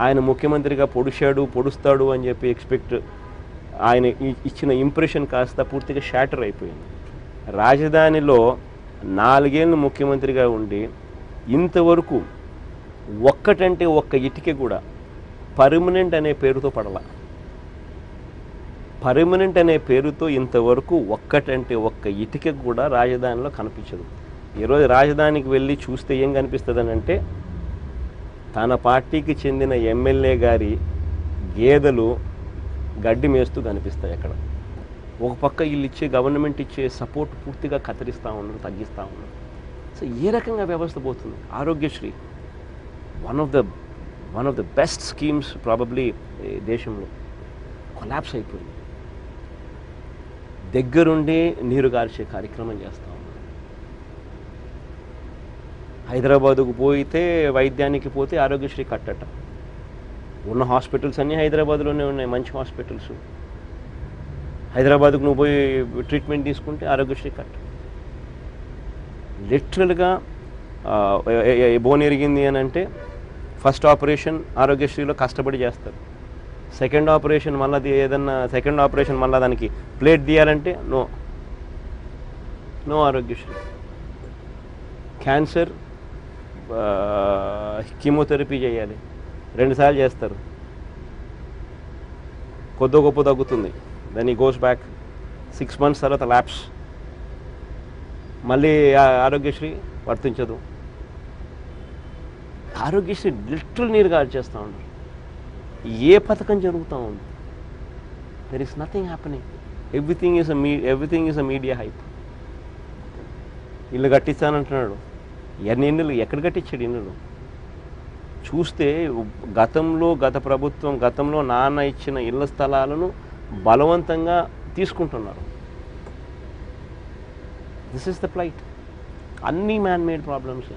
ఆయన ముఖ్యమంత్రిగా పొడుస్తాడు అని చెప్పి ఆయన ఇచ్చిన ఇంప్రెషన్ కాస్త పూర్తిగా షాటర్ అయిపోయింది. రాజధానిలో 4 ఏళ్ళు ముఖ్యమంత్రిగా ఉండి ఇంతవరకు ఒక్కటంటే ఒక్క ఇటుక కూడా పర్మనెంట్ అనే పేరుతో పడలా. పర్మనెంట్ అనే పేరుతో ఇంతవరకు ఒక్కటంటే ఒక్క ఇటుక కూడా రాజధానిలో కనిపించదు. ఈరోజు రాజధానికి వెళ్ళి చూస్తే ఏం కనిపిస్తుంది అంటే తన పార్టీకి చెందిన ఎమ్మెల్యే గారి గేదెలు గడ్డి మేస్తూ కనిపిస్తాయి అక్కడ. ఒక పక్క వీళ్ళు గవర్నమెంట్ ఇచ్చే సపోర్ట్ పూర్తిగా కత్తిరిస్తూ ఉన్నారు, తగ్గిస్తూ ఉన్నారు. సో ఏ రకంగా వ్యవస్థ పోతుంది? Aarogyasri one of the best schemes probably దేశంలో కొలాప్స్ అయిపోయింది. దగ్గరుండి నీరు గార్చే కార్యక్రమం చేస్తూ ఉన్నారు. హైదరాబాదుకు పోయితే వైద్యానికి పోతే ఆరోగ్యశ్రీ కట్టట. ఉన్న హాస్పిటల్స్ అన్నీ హైదరాబాద్లోనే ఉన్నాయి, మంచి హాస్పిటల్స్. హైదరాబాద్కు నువ్వు పోయి ట్రీట్మెంట్ తీసుకుంటే ఆరోగ్యశ్రీ కట్ట. లిటరల్గా బోన్ ఎరిగింది అని అంటే ఫస్ట్ ఆపరేషన్ ఆరోగ్యశ్రీలో కష్టపడి చేస్తారు. సెకండ్ ఆపరేషన్ మళ్ళీ దానికి ప్లేట్ తీయాలంటే నో ఆరోగ్యశ్రీ. క్యాన్సర్ కీమోథెరపీ చేయాలి, 2 సార్లు చేస్తారు, కొద్ది గొప్ప తగ్గుతుంది, దెన్ ఈ గోస్ బ్యాక్ 6 months తర్వాత ల్యాప్స్, మళ్ళీ ఆరోగ్యశ్రీ వర్తించదు. ఆరోగ్యశ్రీ లిటరల్ నీరు గార్చేస్తూ ఉన్నారు. ఏ పథకం జరుగుతూ ఉంది? There is nothing happening. Everything is a media hype. ఇల్లు కట్టిస్తానంటున్నాడు. ఎన్ని ఇళ్ళు ఎక్కడ కట్టించాడు? ఇల్లులు చూస్తే గతంలో నాన్న ఇచ్చిన ఇళ్ల స్థలాలను బలవంతంగా తీసుకుంటున్నారు. This is the plight. అన్నీ మ్యాన్ మేడ్ ప్రాబ్లమ్స్.